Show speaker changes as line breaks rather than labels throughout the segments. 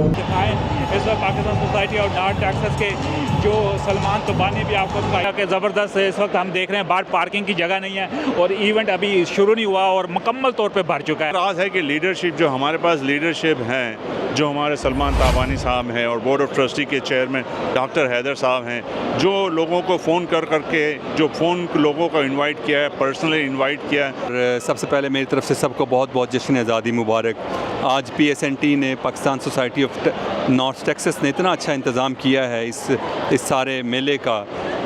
इस वक्त पाकिस्तान सोसाइटी और नॉर्थ टेक्सास के जो सलमान तबानी भी आपको बताया कि ज़बरदस्त है। इस वक्त हम देख रहे हैं बाहर पार्किंग की जगह नहीं है और इवेंट अभी शुरू नहीं हुआ और मुकम्मल तौर पे भर चुका है।
राज है कि लीडरशिप जो हमारे पास लीडरशिप हैं, जो हमारे सलमान ताबानी साहब हैं और बोर्ड ऑफ ट्रस्टी के चेयरमैन डॉक्टर हैदर साहब हैं, जो लोगों को फ़ोन करके जो फ़ोन लोगों को इनवाइट किया है, पर्सनली इनवाइट किया है।
और सबसे पहले मेरी तरफ से सबको बहुत बहुत जश्न आज़ादी मुबारक। आज PSNT ने Pakistan society of North Texas ने इतना अच्छा इंतज़ाम किया है इस सारे मेले का,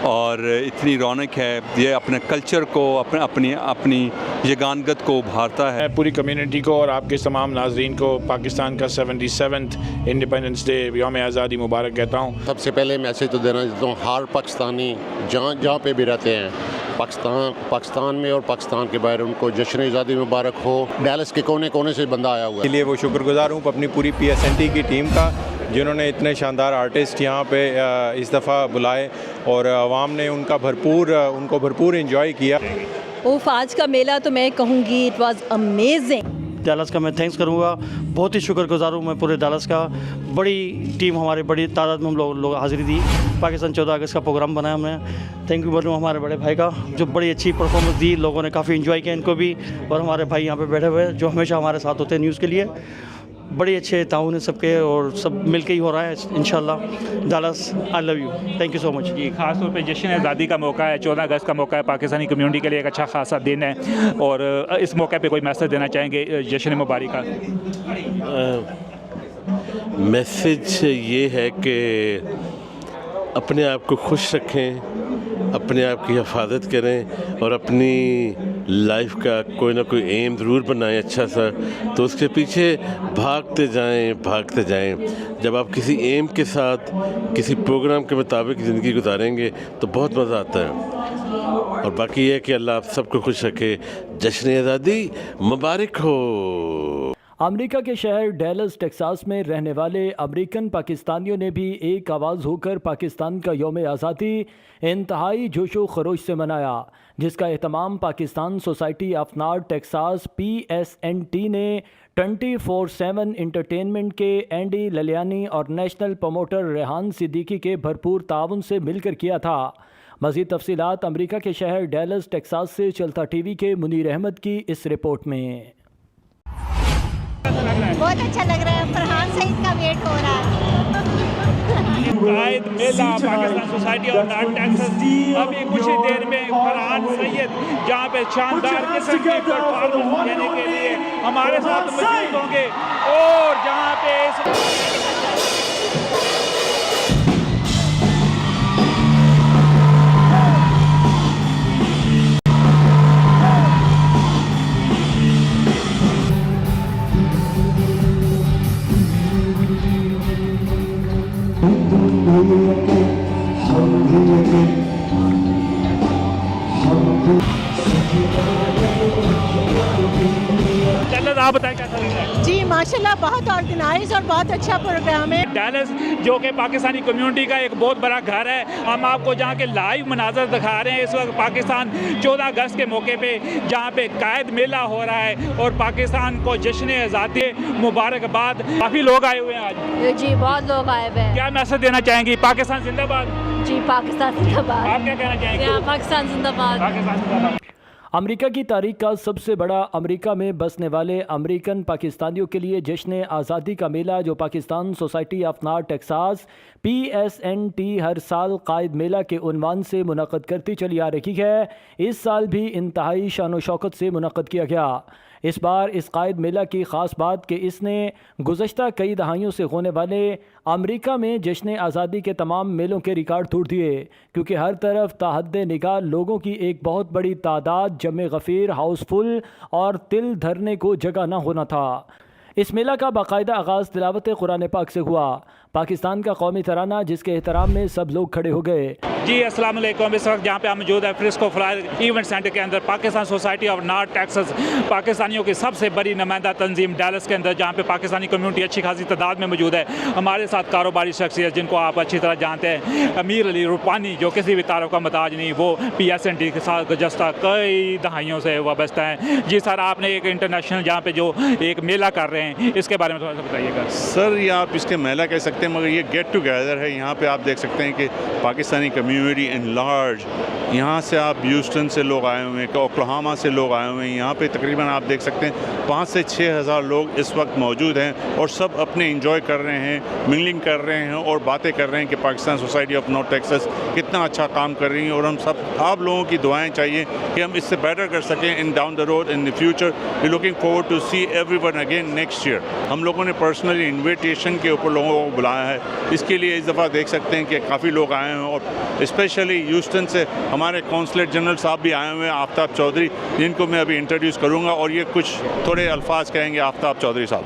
और इतनी रौनक है। ये अपने कल्चर को अपनी यगानगत को उभारता है।
पूरी कम्युनिटी को और आपके तमाम नाजरीन को पाकिस्तान का 77th इंडिपेंडेंस डे यौम आज़ादी मुबारक कहता हूँ।
सबसे पहले मैसेज तो देना चाहता हूँ हर पाकिस्तानी जहाँ पे भी रहते हैं पाकिस्तान में और पाकिस्तान के बाहर, उनको जश्न आज़ादी मुबारक हो। डैलस के कोने कोने से बंदा आया हुआ है।
इसलिए वो शुक्रगुजार हूँ अपनी पूरी PSNT की टीम का, जिन्होंने इतने शानदार आर्टिस्ट यहाँ पे इस दफ़ा बुलाए और आवाम ने उनको भरपूर एंजॉय किया।
उफ, आज का मेला तो मैं कहूँगी इट वाज अमेजिंग।
डैलस का मैं थैंक्स करूँगा, बहुत ही शुक्रगुजार हूँ मैं पूरे डैलस का। बड़ी टीम हमारी, बड़ी तादाद में हम लोग हाज़िरी दी। पाकिस्तान 14 अगस्त का प्रोग्राम बनाया हमने। थैंक यू बोलूँ हमारे बड़े भाई का, जो बड़ी अच्छी परफॉर्मेंस दी। लोगों ने काफ़ी इन्जॉय किया इनको भी, और हमारे भाई यहाँ पे बैठे हुए जो हमेशा हमारे साथ होते हैं न्यूज़ के लिए। बड़े अच्छे ताउन है सबके, और सब मिल के ही हो रहा है इंशाल्लाह। Dallas, I love you, thank you so much.
जी, ख़ास तौर पे जश्न आज़ादी का मौका है, 14 अगस्त का मौका है, पाकिस्तानी कम्युनिटी के लिए एक अच्छा खासा दिन है, और इस मौके पे कोई मैसेज देना चाहेंगे जश्न मुबारक का?
मैसेज ये है कि अपने आप को खुश रखें, अपने आप की हिफाजत करें और अपनी लाइफ का कोई ना कोई एम ज़रूर बनाएं अच्छा सा, तो उसके पीछे भागते जाएं। जब आप किसी एम के साथ किसी प्रोग्राम के मुताबिक ज़िंदगी गुजारेंगे तो बहुत मज़ा आता है। और बाकी ये है कि अल्लाह आप सबको खुश रखे। जश्न आज़ादी मुबारक हो।
अमेरिका के शहर डैलस टेक्सास में रहने वाले अमेरिकन पाकिस्तानियों ने भी एक आवाज़ होकर पाकिस्तान का यौम आज़ादी इंतहाई जोशो खरोश से मनाया, जिसका एहतमाम Pakistan society of North Texas PSNT ने 24/7 इंटरटेनमेंट के एंडी ललियानी और नेशनल प्रमोटर रेहान सिद्दीकी के भरपूर ताउन से मिलकर किया था। मज़ीद तफसीलात अमेरिका के शहर डैलस टेक्सास से चलता TV के मुनीर अहमद की इस रिपोर्ट में।
बहुत अच्छा लग रहा है, फरहान सईद का वेट हो रहा है।
कायद मेला पाकिस्तान सोसाइटी और नॉर्थ टेक्सास, अभी कुछ ही देर में फरहान सईद जहाँ पे शानदार किस्म की परफॉर्मेंस देने के लिए हमारे साथ मौजूद होंगे, और जहाँ पे आप बताएं कैसा लग रहा है?
जी माशाल्लाह, बहुत ऑर्गेनाइज और बहुत अच्छा प्रोग्राम है।
डैलस जो कि पाकिस्तानी कम्युनिटी का एक बहुत बड़ा घर है, हम आपको जहाँ के लाइव मनाजर दिखा रहे हैं। इस वक्त पाकिस्तान 14 अगस्त के मौके पे जहाँ पे कायद मेला हो रहा है और पाकिस्तान को जश्न आज़ादी मुबारकबाद। काफ़ी लोग आए हुए हैं आज।
जी बहुत लोग आए हुए हैं।
क्या मैसेज देना चाहेंगी? पाकिस्तान जिंदाबाद।
जी पाकिस्तान जिंदाबाद।
आप क्या कहना चाहेंगे?
पाकिस्तान जिंदाबाद।
पाकिस्तान जिंदाबाद।
अमेरिका की तारीख का सबसे बड़ा अमेरिका में बसने वाले अमेरिकन पाकिस्तानियों के लिए जश्न आज़ादी का मेला, जो Pakistan society of North Texas PSNT हर साल कायद मेला के उन्वान से मुनक़द करती चली आ रही है, इस साल भी इंतहाई शान व शौकत से मुनक़द किया गया। इस बार इस कायद मेला की ख़ास बात कि इसने गुज़श्ता कई दहाइयों से होने वाले अमेरिका में जश्न आज़ादी के तमाम मेलों के रिकॉर्ड तोड़ दिए, क्योंकि हर तरफ ताहद्द निगाह लोगों की एक बहुत बड़ी तादाद जमे गफ़ीर, हाउसफुल और तिल धरने को जगह न होना था। इस मेला का बाकायदा आगाज़ तिलावत कुरान पाक से हुआ। पाकिस्तान का कौमी तराना, जिसके एहतराम में सब लोग खड़े हो गए।
जी अस्सलाम वालेकुम। इस वक्त जहाँ पे हम मौजूद है फ्रिस्को फ्लायर इवेंट सेंटर के अंदर, Pakistan society of North Texas, पाकिस्तानियों की सबसे बड़ी नुमाइंदा तंजीम डैलस के अंदर, जहाँ पे पाकिस्तानी कम्युनिटी अच्छी खासी तादाद में मौजूद है। हमारे साथ कारोबारी शख्सियत जिनको आप अच्छी तरह जानते हैं, अमीर अली रूपानी, जो किसी भी तारुफ का मोहताज नहीं, वो PSNT के साथ गुज़श्ता कई दहाइयों से वाबस्ता हैं। जी सर, आपने एक इंटरनेशनल जहाँ पे जो एक मेला कर रहे रहे हैं, इसके बारे में थोड़ा सा बताइएगा।
सर ये आप इसके मेला कह सकते हैं, मगर ये गेट टुगेदर है। यहाँ पे आप देख सकते हैं कि पाकिस्तानी कम्युनिटी इन लार्ज, यहाँ से आप ह्यूस्टन से लोग आए हुए हैं, ओक्लाहोमा से लोग आए हुए हैं। यहाँ पे तकरीबन आप देख सकते हैं 5 से 6 हज़ार लोग इस वक्त मौजूद हैं और सब अपने इंजॉय कर रहे हैं, मिंगलिंग कर रहे हैं और बातें कर रहे हैं कि Pakistan society of North Texas कितना अच्छा काम कर रही है। और हम सब आप लोगों की दुआएं चाहिए कि हम इससे बेटर कर सकें in down the road in the future. We looking forward to see everyone again next year. हम लोगों ने पर्सनली इन्विटेशन के ऊपर लोगों को बुलाया है, इसके लिए इस दफ़ा देख सकते हैं कि काफ़ी लोग आए हैं और स्पेशली ह्यूस्टन से हमारे कौंसलेट जनरल साहब भी आए हुए हैं, आफ्ताब चौधरी, जिनको मैं अभी इंट्रोड्यूस करूँगा और ये कुछ थोड़े अल्फाज कहेंगे। आफ्ताब चौधरी साहब।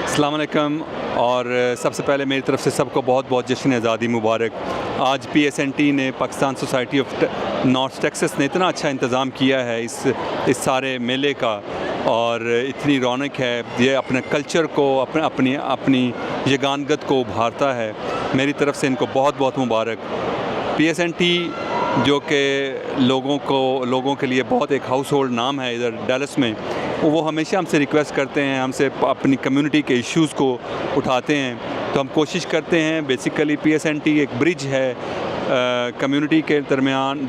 अस्सलाम वालेकुम। और सबसे पहले मेरी तरफ से सबको बहुत बहुत जश्न आज़ादी मुबारक। आज PSNT ने Pakistan society of North Texas ने इतना अच्छा इंतज़ाम किया है इस सारे मेले का, और इतनी रौनक है। ये अपने कल्चर को अपनी यगानगत को उभारता है। मेरी तरफ से इनको बहुत बहुत मुबारक। PSNT जो कि लोगों के लिए बहुत एक हाउस होल्ड नाम है इधर डैलस में, वो हमेशा हमसे रिक्वेस्ट करते हैं, हमसे अपनी कम्युनिटी के इश्यूज़ को उठाते हैं। तो हम कोशिश करते हैं, बेसिकली PSNT एक ब्रिज है कम्युनिटी के दरमियान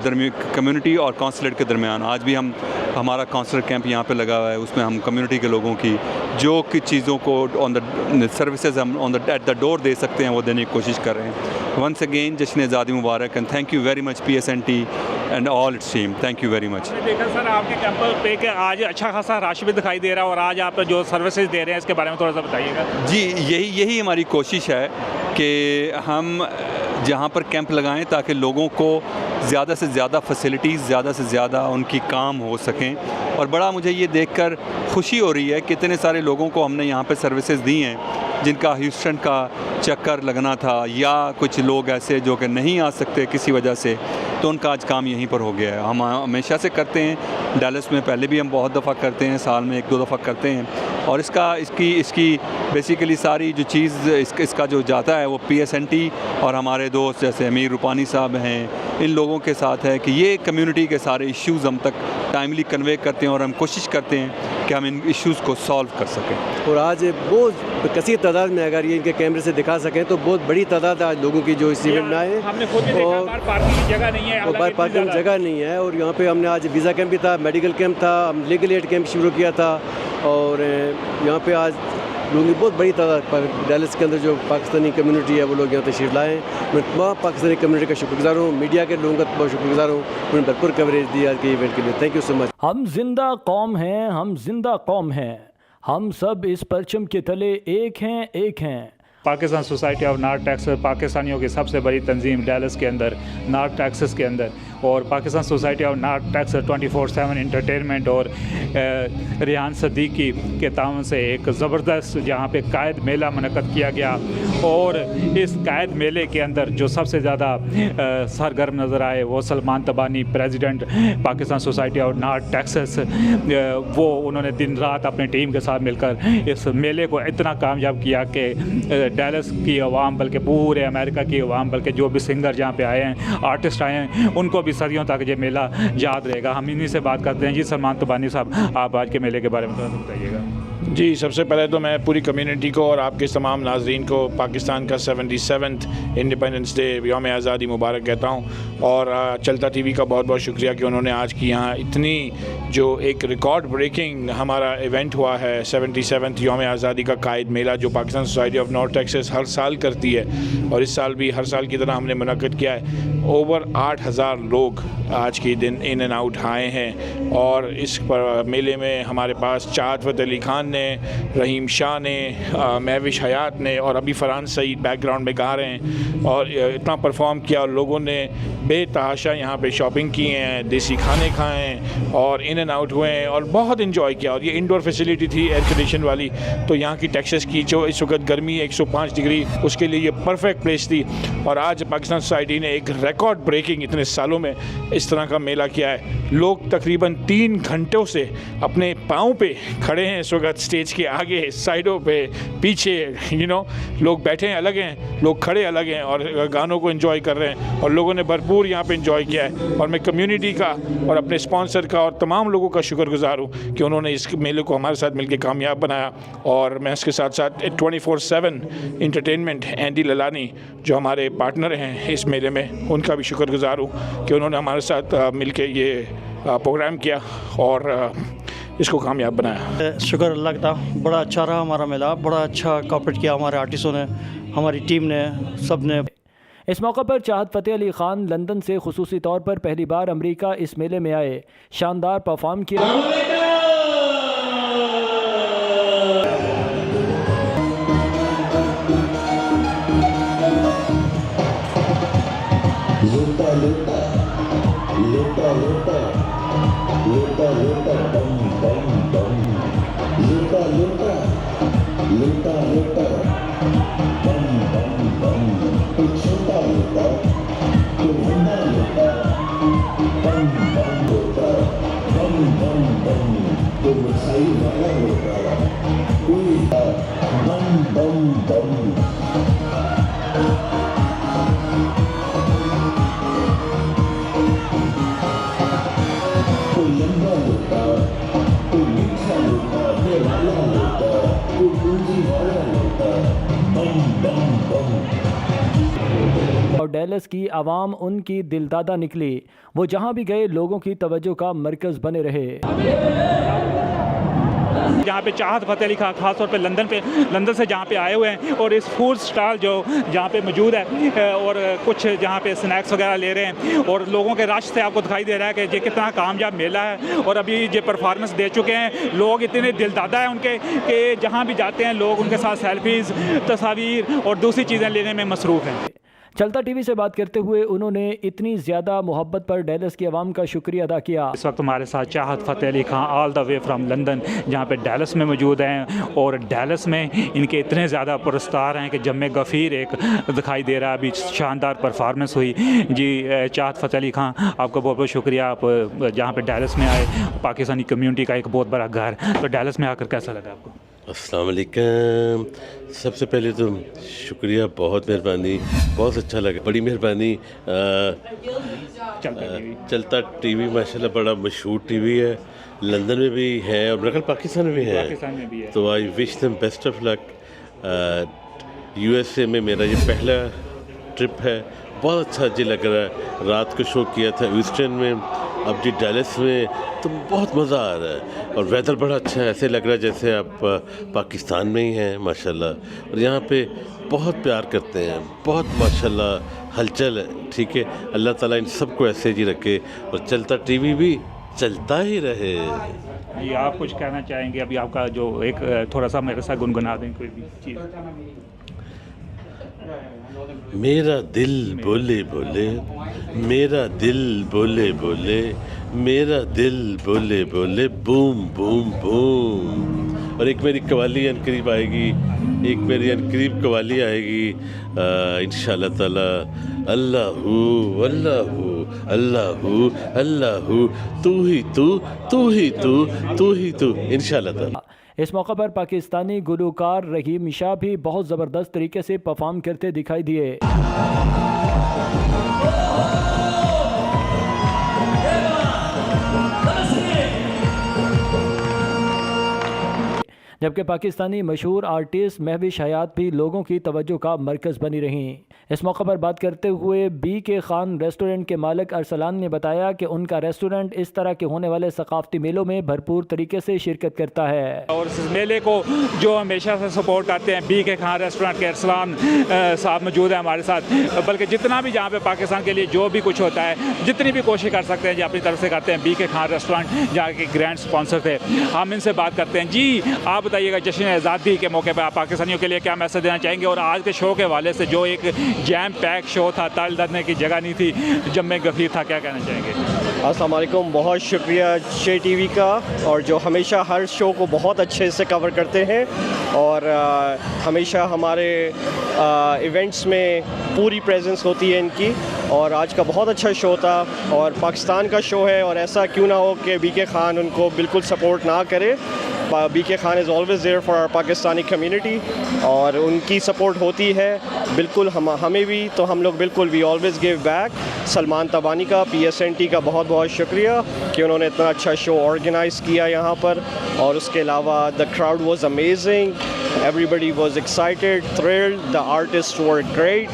कम्युनिटी और कौंसलेट के दरमियान। आज भी हमारा काउंसलर कैंप यहाँ पे लगा हुआ है, उसमें हम कम्युनिटी के लोगों की जो कि चीज़ों को ऑन द सर्विसेज हम एट द डोर दे सकते हैं वो देने की कोशिश कर रहे हैं। वंस अगेन जश्न आज़ादी मुबारक and thank you very much PSNT and all its team. Thank you very much.
देखा सर आपके कैंप पे कि आज अच्छा खासा रश भी दिखाई दे रहा है और आज आप जो सर्विसेज दे रहे हैं इसके बारे में थोड़ा सा बताइएगा।
जी यही हमारी कोशिश है कि हम जहाँ पर कैंप लगाएं ताकि लोगों को ज़्यादा से ज़्यादा फैसिलिटीज़, ज़्यादा से ज़्यादा उनकी काम हो सकें। और बड़ा मुझे ये देखकर खुशी हो रही है कि इतने सारे लोगों को हमने यहाँ पे सर्विसेज दी हैं जिनका ह्यूस्टन का चक्कर लगना था, या कुछ लोग ऐसे जो कि नहीं आ सकते किसी वजह से, तो उनका आज काम यहीं पर हो गया है। हम हमेशा से करते हैं डैलस में, पहले भी हम बहुत दफ़ा करते हैं, साल में 1-2 दफ़ा करते हैं। और इसकी बेसिकली सारी जो चीज़ इसका जो जाता है वो PSNT और हमारे दोस्त जैसे अमीर रूपानी साहब हैं, इन लोगों के साथ है कि ये कम्युनिटी के सारे इश्यूज़ हम तक टाइमली कन्वे करते हैं और हम कोशिश करते हैं कि हम इन इश्यूज़ को सॉल्व कर सकें।
और आज बहुत कसीर तादाद में अगर ये इनके कैमरे से दिखा सकें तो बहुत बड़ी तादाद आज लोगों की जो इस इवेंट में आए,
और पार्किंग की जगह नहीं है,
और बाहर पार्किंग जगह नहीं है। और यहाँ पे हमने आज वीज़ा कैंप भी था, मेडिकल कैंप था, हम लीगल एड कैंप शुरू किया था। और यहाँ पे आज लोगों की बहुत बड़ी तादाद पर डैलस के अंदर जो पाकिस्तानी कम्युनिटी है वो लोग यहाँ तशरीफ़ लाए हैं। मैं तमाम पाकिस्तानी कम्युनिटी का शुक्रगुज़ार हूँ, मीडिया के लोगों का बहुत शुक्रगुज़ार हूँ, उन्होंने भरपूर कवरेज दी आज के इवेंट के लिए। Thank you so much.
हम जिंदा कौम हैं, हम जिंदा कौम हैं, हम सब इस परचम के तले एक हैं।
Pakistan society of North Texas पाकिस्तानियों की सबसे बड़ी तंजीम डैलस के अंदर, नॉर्थ टेक्सास के अंदर, और Pakistan society of North Texas 24/7 entertainment और रिहान सदीकी के ताउन से एक ज़बरदस्त जहाँ पे कायद मेला मुनक़्क़द किया गया। और इस कायद मेले के अंदर जो सबसे ज़्यादा सरगर्म नज़र आए वो Salman Tabani, president Pakistan society of North Texas, वो उन्होंने दिन रात अपनी टीम के साथ मिलकर इस मेले को इतना कामयाब किया कि डैलस की आवाम, बल्कि पूरे अमेरिका की आवाम, बल्कि जो भी सिंगर जहाँ पे आए हैं, आर्टिस्ट आए हैं, उनको भी सदियों तक ये मेला याद रहेगा। हम इन्हीं से बात करते हैं। जी सलमान तबानी साहब, आप आज के मेले के बारे में थोड़ा बताइएगा।
जी, सबसे पहले तो मैं पूरी कम्युनिटी को और आपके तमाम नाजरीन को पाकिस्तान का 77th इंडिपेंडेंस डे यौम आज़ादी मुबारक कहता हूँ। और चलता TV का बहुत बहुत शुक्रिया कि उन्होंने आज की यहाँ इतनी जो एक रिकॉर्ड ब्रेकिंग हमारा इवेंट हुआ है 77th यौम आज़ादी का कायद मेला, जो Pakistan society of North Texas हर साल करती है, और इस साल भी हर साल की तरह हमने मुनक़्क़द किया है। ओवर 8000 लोग आज के दिन इन एंड आउट आए हैं। और इस मेले में हमारे पास चाहत फ़तेह अली खान ने, रहीम शाह ने, महविश हयात ने, और अभी फरहान सईद बैकग्राउंड में गा रहे हैं, और इतना परफॉर्म किया। और लोगों ने बेतहाशा यहाँ पे शॉपिंग की हैं, देसी खाने खाए हैं और इन एंड आउट हुए हैं और बहुत इन्जॉय किया। और ये इंडोर फैसिलिटी थी एयर कंडीशन वाली, तो यहाँ की टेक्सास की जो इस वक्त गर्मी 105 डिग्री, उसके लिए ये परफेक्ट प्लेस थी। और आज पाकिस्तान सोसाइटी ने एक रिकॉर्ड ब्रेकिंग इतने सालों में इस तरह का मेला किया है। लोग तकरीबन 3 घंटों से अपने पाँव पे खड़े हैं इस वक्त स्टेज के आगे, साइडों पे, पीछे, लोग बैठे हैं अलग हैं, लोग खड़े अलग हैं और गानों को एंजॉय कर रहे हैं और लोगों ने भरपूर यहाँ पे एंजॉय किया है। और मैं कम्युनिटी का और अपने स्पॉन्सर का और तमाम लोगों का शुक्रगुजार हूँ कि उन्होंने इस मेले को हमारे साथ मिलकर कामयाब बनाया। और मैं इसके साथ साथ 24/7 इंटरटेनमेंट, एंडी ललानी जो हमारे पार्टनर हैं इस मेले में, उनका भी शुक्रगुजार हूँ कि उन्होंने हमारे साथ मिलके ये प्रोग्राम किया और इसको कामयाब बनाया।
शुक्र अल्लाह का, बड़ा अच्छा रहा हमारा मेला, बड़ा अच्छा कॉपरेट किया हमारे आर्टिस्टों ने, हमारी टीम ने, सब ने।
इस मौके पर चाहत फ़तेह अली ख़ान लंदन से खुसूसी तौर पर पहली बार अमेरिका इस मेले में आए, शानदार परफॉर्म किया। और डेलस की आवाम उनकी दिलदादा निकली, वो जहां भी गए लोगों की तवज्जो का मरकज़ बने रहे।
जहाँ पे चाहत फ़तेह अली खान खास तौर पे लंदन से जहाँ पे आए हुए हैं और इस फूड स्टॉल जो जहाँ पे मौजूद है और कुछ जहाँ पे स्नैक्स वगैरह ले रहे हैं और लोगों के रश से आपको दिखाई दे रहा है कि ये कितना कामयाब मेला है। और अभी ये परफॉर्मेंस दे चुके हैं, लोग इतने दिलदादा हैं उनके कि जहाँ भी जाते हैं लोग उनके साथ सेल्फीज़, तस्वीर और दूसरी चीज़ें लेने में मसरूफ़ हैं।
चलता टीवी से बात करते हुए उन्होंने इतनी ज़्यादा मोहब्बत पर डेलस की आवाम का शुक्रिया अदा किया।
इस वक्त हमारे साथ चाहत Fateh Ali Khan all the way from London जहाँ पे डेलस में मौजूद हैं और डेलस में इनके इतने ज़्यादा पुरस्कार हैं कि जम्मे गफ़ीर एक दिखाई दे रहा है, अभी शानदार परफॉर्मेंस हुई जी। चाहत फ़तेह अली खान आपका बहुत बहुत शुक्रिया, आप जहाँ पर डेलस में आए, पाकिस्तानी कम्यूनिटी का एक बहुत बड़ा घर, तो डेलस में आकर कैसा लगा आपको?
अस्सलाम वालेकुम। सबसे पहले तो शुक्रिया, बहुत मेहरबानी, बहुत अच्छा लगा, बड़ी मेहरबानी। चलता टीवी माशाल्लाह बड़ा मशहूर टीवी है, लंदन में भी है और मेरे ख्याल पाकिस्तान में भी है, तो I wish them best of luck. USA में मेरा ये पहला ट्रिप है, बहुत अच्छा जी लग रहा है। रात को शो किया था ह्यूस्टन में, अब जी डेलस में, तो बहुत मज़ा आ रहा है और वेदर बड़ा अच्छा है, ऐसे लग रहा है जैसे आप पाकिस्तान में ही हैं माशाल्लाह। और यहाँ पे बहुत प्यार करते हैं, बहुत माशाल्लाह हलचल है, ठीक है। अल्लाह ताला इन सबको ऐसे जी रखे और चलता टीवी भी चलता ही रहे।
जी आप कुछ कहना चाहेंगे? अभी आपका जो एक थोड़ा सा मेरे साथ गुनगुना दें कोई भी चीज़।
मेरा दिल बोले बोले, मेरा दिल बोले बोले, मेरा दिल बोले बोले, बूम बूम बूम। और एक मेरी कवाली अनकरीब आएगी, एक मेरी अनकरीब कवाली आएगी इंशाअल्लाह ताला। अल्लाहू अल्लाहू अल्लाहू अल्लाहू, तू ही तू, तू ही तू, तू ही तू, इंशाअल्लाह ताला।
इस मौके पर पाकिस्तानी गुलूकार रहीम शाह भी बहुत ज़बरदस्त तरीके से परफॉर्म करते दिखाई दिए। जबकि पाकिस्तानी मशहूर आर्टिस्ट महविश हयात भी लोगों की तवज्जो का मरकज़ बनी रहीं। इस मौके पर बात करते हुए BK खान रेस्टोरेंट के मालिक अरसलान ने बताया कि उनका रेस्टोरेंट इस तरह के होने वाले सकाफती मेलों में भरपूर तरीके से शिरकत करता है
और इस मेले को जो हमेशा से सपोर्ट करते हैं। BK खान रेस्टोरेंट के अरसलान साहब मौजूद हैं हमारे साथ, बल्कि जितना भी जहाँ पे पाकिस्तान के लिए जो भी कुछ होता है, जितनी भी कोशिश कर सकते हैं जी अपनी तरफ से करते हैं। BK खान रेस्टोरेंट जहाँ के ग्रैंड स्पॉन्सर थे, हम इनसे बात करते हैं। जी आप बताइएगा जश्न आज़ादी के मौके पर आप पाकिस्तानियों के लिए क्या मैसेज देना चाहेंगे और आज के शो के हवाले से जो एक जैम पैक शो था, ताल धरने की जगह नहीं थी, जम्मे गफीर था, क्या कहना चाहेंगे?
अस्सलाम वालेकुम, बहुत शुक्रिया शे टीवी का और जो हमेशा हर शो को बहुत अच्छे से कवर करते हैं और हमेशा हमारे इवेंट्स में पूरी प्रेजेंस होती है इनकी। और आज का बहुत अच्छा शो था और पाकिस्तान का शो है और ऐसा क्यों ना हो कि BK खान उनको बिल्कुल सपोर्ट ना करे। BK Khan is always there for our Pakistani community और उनकी सपोर्ट होती है बिल्कुल हमें भी, तो हम लोग बिल्कुल we always give back. Salman Tabani का PSNT का बहुत बहुत शुक्रिया कि उन्होंने इतना अच्छा शो ऑर्गेनाइज़ किया यहाँ पर, और उसके अलावा the crowd was amazing, everybody was excited, thrilled, the artist were great,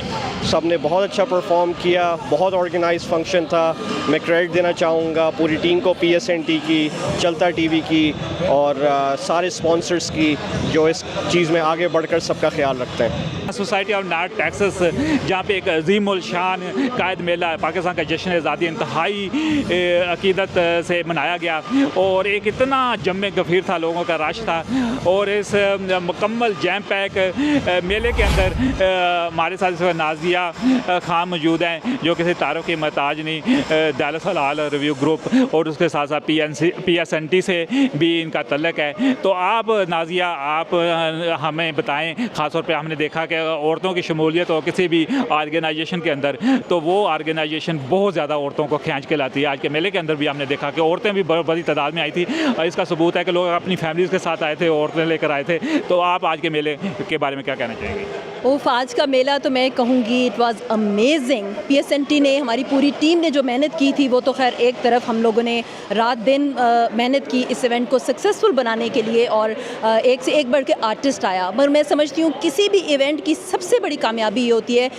सब ने बहुत अच्छा परफॉर्म किया, बहुत ऑर्गेनाइज फंक्शन था। मैं क्रेडिट देना चाहूँगा पूरी टीम को, PSNT की, चलता TV की और सारे स्पॉन्सर्स की जो इस चीज़ में आगे बढ़कर सबका ख्याल रखते हैं।
सोसाइटी ऑफ नॉर्थ टेक्सास जहाँ पे एक अजीम उल शान कायद मेला पाकिस्तान का जश्न आज़ादी इंतहाई अकीदत से मनाया गया, और एक इतना जम गफीर था, लोगों का रश था, और इस मुकम्मल जैम पैक मेले के अंदर हमारे साथ इस वक्त नाजिया खान मौजूद हैं जो किसी तारों की महताज नहीं, डैलस हलाल रिव्यू ग्रुप और उसके साथ साथ PSNT से भी इनका तल्लक है। तो आप नाजिया, आप हमें बताएं, ख़ासतौर पे हमने देखा कि औरतों की शमूलियत हो किसी भी ऑर्गेनाइजेशन के अंदर, तो वो ऑर्गेनाइजेशन बहुत ज़्यादा औरतों को खींच के लाती है। आज के मेले के अंदर भी हमने देखा कि औरतें भी बड़ी तादाद में आई थी, और इसका सबूत है कि लोग अपनी फैमिलीज़ के साथ आए थे, औरतें लेकर आए थे। तो आप आज के मेले के बारे में क्या कहना चाहेंगे?
उफ, आज का मेला तो मैं कहूँगी इट वाज अमेजिंग। PSNT ने, हमारी पूरी टीम ने जो मेहनत की थी वो तो खैर एक तरफ, हम लोगों ने रात दिन मेहनत की इस इवेंट को सक्सेसफुल बनाने के लिए, और एक से एक बढ़ के आर्टिस्ट आया। पर मैं समझती हूँ किसी भी इवेंट की सबसे बड़ी कामयाबी ये होती है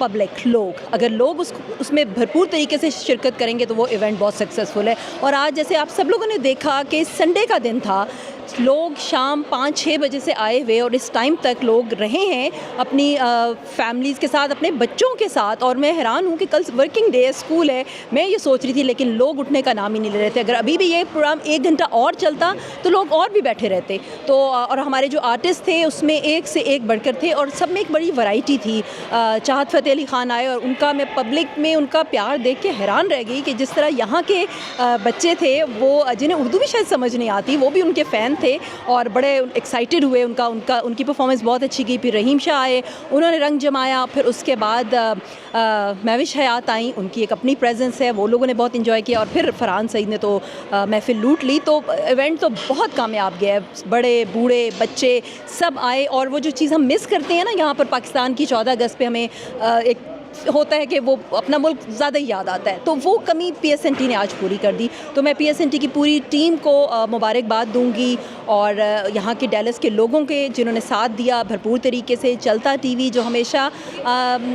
पब्लिक, लोग। अगर लोग उसमें भरपूर तरीके से शिरकत करेंगे तो वो इवेंट बहुत सक्सेसफुल है। और आज जैसे आप सब लोगों ने देखा कि संडे का दिन था, लोग शाम 5-6 बजे से आए हुए और इस टाइम तक लोग रहे हैं अपनी फैमिलीज़ के साथ, अपने बच्चों के साथ। और मैं हैरान हूँ कि कल वर्किंग डे है, स्कूल है, मैं ये सोच रही थी, लेकिन लोग उठने का नाम ही नहीं ले रहे थे। अगर अभी भी ये प्रोग्राम 1 घंटा और चलता तो लोग और भी बैठे रहते। तो और हमारे जो आर्टिस्ट थे उसमें एक से एक बढ़कर थे, और सब में एक बड़ी वैरायटी थी। चाहत फ़तेह अली ख़ान आए, और उनका मैं पब्लिक में उनका प्यार देख के हैरान रह गई कि जिस तरह यहाँ के बच्चे थे, वो जिन्हें उर्दू भी शायद समझ नहीं आती, वो भी उनके फ़ैन थे और बड़े एक्साइटेड हुए। उनकी परफॉर्मेंस बहुत अच्छी की। फिर रहीम शाह आए, उन्होंने रंग जमाया। फिर उसके बाद महविश हयात आई, उनकी एक अपनी प्रेजेंस है, वो लोगों ने बहुत इंजॉय किया। और फिर फरहान सईद ने तो महफिल लूट ली। तो इवेंट तो बहुत कामयाब गया, बड़े बूढ़े बच्चे सब आए। और वो जो चीज़ हम मिस करते हैं ना यहाँ पर पाकिस्तान की 14 अगस्त पे, हमें एक होता है कि वो अपना मुल्क ज़्यादा ही याद आता है, तो वो कमी PSNT ने आज पूरी कर दी। तो मैं PSNT की पूरी टीम को मुबारकबाद दूंगी, और यहाँ के डैलस के लोगों के जिन्होंने साथ दिया भरपूर तरीके से। चलता TV जो हमेशा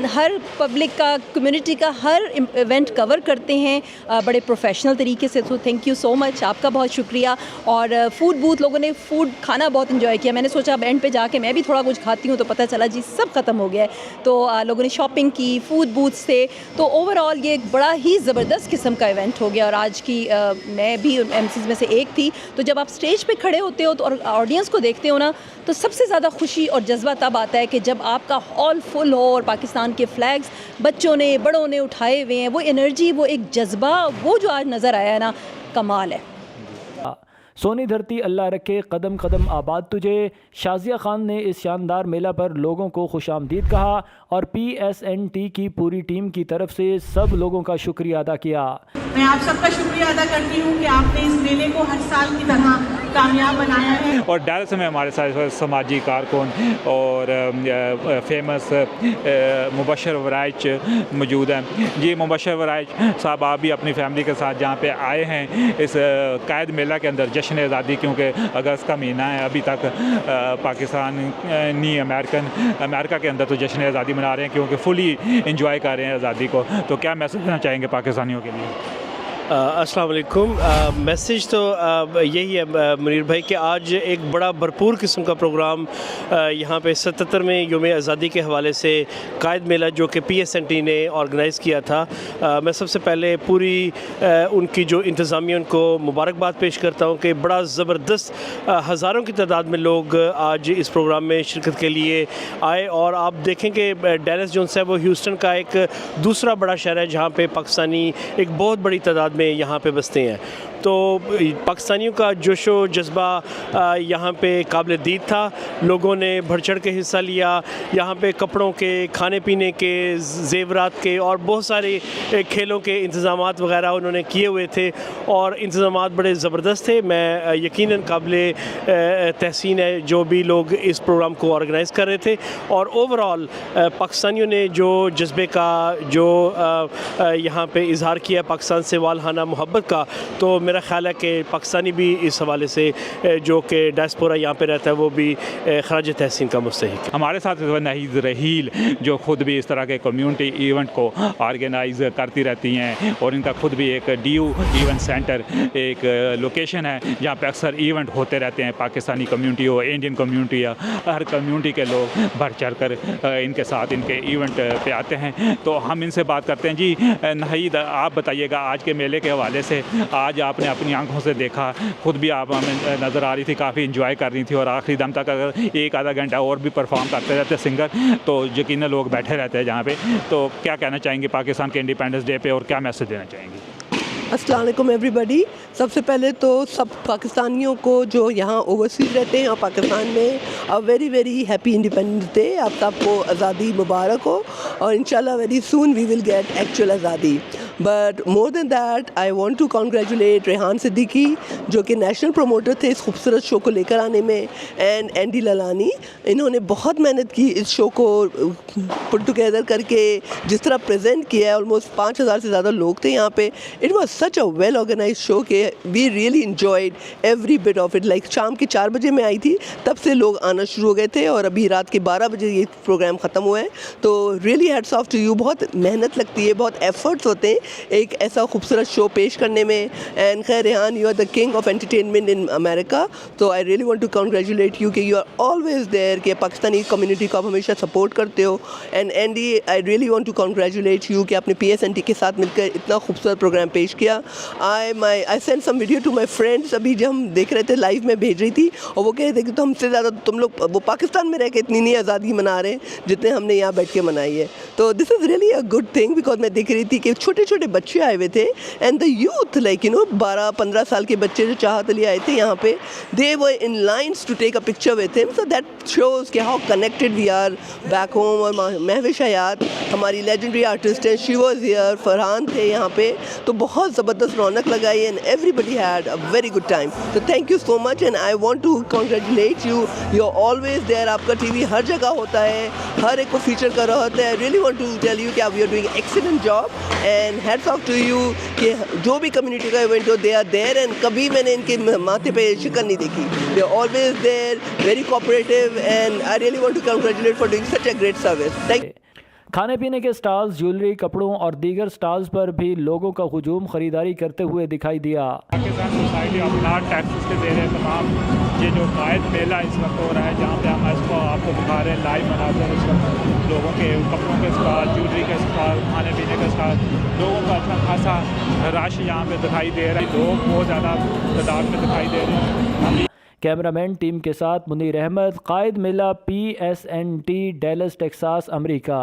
हर पब्लिक का, कम्युनिटी का हर इवेंट कवर करते हैं बड़े प्रोफेशनल तरीके से, तो थैंक यू सो मच, आपका बहुत शुक्रिया। और फूड बूथ, लोगों ने फूड खाना बहुत इंजॉय किया। मैंने सोचा अब एंड पे जाके मैं भी थोड़ा कुछ खाती हूँ, तो पता चला जी सब ख़त्म हो गया है। तो लोगों ने शॉपिंग की फूड बूथ से। तो ओवरऑल ये एक बड़ा ही ज़बरदस्त किस्म का इवेंट हो गया। और आज की मैं भी MCs में से एक थी। तो जब आप स्टेज पे खड़े होते हो तो और ऑडियंस को देखते हो ना, तो सबसे ज़्यादा खुशी और जज्बा तब आता है कि जब आपका हॉल फुल हो और पाकिस्तान के फ्लैग्स बच्चों ने, बड़ों ने उठाए हुए हैं। वो एनर्जी, वो एक जज्बा, वो जो आज नज़र आया है ना, कमाल है।
सोनी धरती अल्लाह रखे, कदम कदम आबाद तुझे। शाजिया खान ने इस शानदार मेला पर लोगों को खुशामदीद कहा और PSNT की पूरी टीम की तरफ से सब लोगों का शुक्रिया अदा किया।
मैं आप सबका शुक्रिया अदा करती हूँ कि आपने इस मेले को हर साल की तरह कामयाब बनाया है। और
डैलस में हमारे साथ समाजी कारकुन और फेमस मुबशर वराइच मौजूद हैं। जी मुबशर वराइच साहब, आप भी अपनी फैमिली के साथ जहाँ पे आए हैं इस कायद मेला के अंदर, जश्न आज़ादी, क्योंकि अगस्त का महीना है, अभी तक पाकिस्तानी अमेरिका के अंदर तो जश्न आज़ादी मना रहे हैं क्योंकि फुली इंजॉय कर रहे हैं आज़ादी को। तो क्या मैसेज देना चाहेंगे पाकिस्तानियों के लिए?
अस्सलाम वालेकुम। मैसेज तो यही है मुनीर भाई कि आज एक बड़ा भरपूर किस्म का प्रोग्राम यहाँ पे 77वें योम आज़ादी के हवाले से कायद मेला जो कि PSNT ने ऑर्गेनाइज़ किया था। मैं सबसे पहले पूरी उनकी जो इंतज़ामिया उनको मुबारकबाद पेश करता हूँ कि बड़ा ज़बरदस्त हज़ारों की तादाद में लोग आज इस प्रोग्राम में शिरकत के लिए आए। और आप देखें कि डैलस जो है वो ह्यूस्टन का एक दूसरा बड़ा शहर है जहाँ पे पाकिस्तानी एक बहुत बड़ी तादाद में यहाँ पे बसते हैं। तो पाकिस्तानियों का जोशो जज्बा यहाँ पे काबिल दीद था। लोगों ने बढ़ चढ़ के हिस्सा लिया। यहाँ पे कपड़ों के, खाने पीने के, जेवरात के और बहुत सारे खेलों के इंतज़ामात वगैरह उन्होंने किए हुए थे और इंतज़ामात बड़े ज़बरदस्त थे। मैं यकीनन काबिल तहसीन है जो भी लोग इस प्रोग्राम को ऑर्गेनाइज़ कर रहे थे और ओवरऑल पाकिस्तानियों ने जो जज्बे का जो यहाँ पे इजहार किया पाकिस्तान से वालहाना मोहब्बत का, तो मेरा ख्याल है कि पाकिस्तानी भी इस हवाले से जो कि डायस्पोरा यहाँ पे रहता है वो भी खराज तहसीन का मुस्तहिक है।
हमारे साथ नाहिद रहील जो ख़ुद भी इस तरह के कम्युनिटी इवेंट को ऑर्गेनाइज़ करती रहती हैं और इनका खुद भी एक DU इवेंट सेंटर एक लोकेशन है जहाँ पे अक्सर इवेंट होते रहते हैं। पाकिस्तानी कम्युनिटी हो, इंडियन कम्युनिटी या हर कम्युनिटी के लोग बढ़ चढ़ कर इनके साथ इनके इवेंट पे आते हैं। तो हम इनसे बात करते हैं। जी नाहिद, आप बताइएगा आज के मेले के हवाले से, आज आपने अपनी आंखों से देखा, खुद भी आप हमें नज़र आ रही थी, काफ़ी इंजॉय कर रही थी और आखिरी दम तक अगर एक आधा घंटा और भी परफॉर्म करते रहते सिंगर तो यकीनन लोग बैठे रहते हैं जहाँ पे। तो क्या कहना चाहेंगे पाकिस्तान के इंडिपेंडेंस डे पे और क्या मैसेज देना चाहेंगे?
अस्सलाम वालेकुम एवरीबॉडी। सबसे पहले तो सब पाकिस्तानियों को जो यहाँ ओवरसीज़ रहते हैं और पाकिस्तान में a very very happy independence day. आप सबको आज़ादी मुबारक हो और इंशाल्लाह very soon we will get actual आज़ादी। But more than that I want to congratulate Rehan Siddiqui जो कि नेशनल प्रमोटर थे इस खूबसूरत शो को लेकर आने में, एंड एंडी ललानी। इन्होंने बहुत मेहनत की इस शो को पुट टुगेदर करके जिस तरह प्रेजेंट किया है। ऑलमोस्ट 5000 से ज़्यादा लोग थे यहाँ पे। It was such a well organise show के we really enjoyed every bit of it. Like शाम के 4 बजे मैं आई थी तब से लोग आना शुरू हो गए थे और अभी रात के 12 बजे ये प्रोग्राम ख़त्म हुआ है। तो really hats off to you. बहुत मेहनत लगती है, बहुत एफर्ट्स होते हैं एक ऐसा खूबसूरत शो पेश करने में। एंड खैर Rehan, you are the king of entertainment in America. तो I really want to congratulate you कि यू आर ऑलवेज देयर कि पाकिस्तानी कम्युनिटी को आप हमेशा सपोर्ट करते हो। And Andy, I really want to congratulate you कि आपने PSNT के साथ मिलकर इतना खूबसूरत प्रोग्राम पेश किया। I send some video to my friends. अभी जब हम देख रहे थे लाइव में भेज रही थी और वो कह रहे थे कि तो हमसे ज़्यादा तुम लोग वो पाकिस्तान में रह के इतनी नहीं आज़ादी मना रहे जितने हमने यहाँ बैठ के मनाई है। तो this is really a good thing because मैं देख रही थी कि छोटे छोटे बच्चे आए हुए थे एंड द यूथ लाइक 12-15 साल के बच्चे जो चाहत लिए आए थे यहाँ पे, they were in lines to take a picture with him. So that shows कि how connected we are back home. और महविश हयात हमारी लेजेंडरी आर्टिस्ट हैं, शी वॉज हियर, फरहान थे यहाँ पे। तो बहुत ज़बरदस्त रौनक लगाई and everybody had a very good time. तो thank you so much and I want to congratulate you. You are always there. आपका TV हर जगह होता है, हर एक को फीचर कर रहा होता है। I really want to tell you कि we are doing excellent job and hats off to you कि जो भी कम्युनिटी का इवेंट हो दे आर देयर। एंड कभी मैंने इनके माथे पे शिकन नहीं देखी। They are always there, very cooperative and I really want to congratulate for doing such a great service. Thank you.
खाने पीने के स्टॉल्स, ज्वेलरी, कपड़ों और दीगर स्टॉल्स पर भी लोगों का हुजूम खरीदारी करते हुए दिखाई दिया।
Pakistan society of North Texas के ज़ेरे तमाम ये जो कायद मेला इस वक्त हो रहा है जहाँ पे हम इसको आपको दिखा रहे हैं लाइव मनाजर। इस वक्त लोगों के कपड़ों के स्टॉल, ज्वेलरी के स्टॉल, खाने पीने के स्टॉल, लोगों का अच्छा खासा रश यहाँ पे दिखाई दे रहा है। लोग बहुत ज़्यादा तादाद में दिखाई दे रहे हैं।
कैमरामैन टीम के साथ मुनीर अहमद, कायद मेला PSNT डैलस टेक्सास अमेरिका।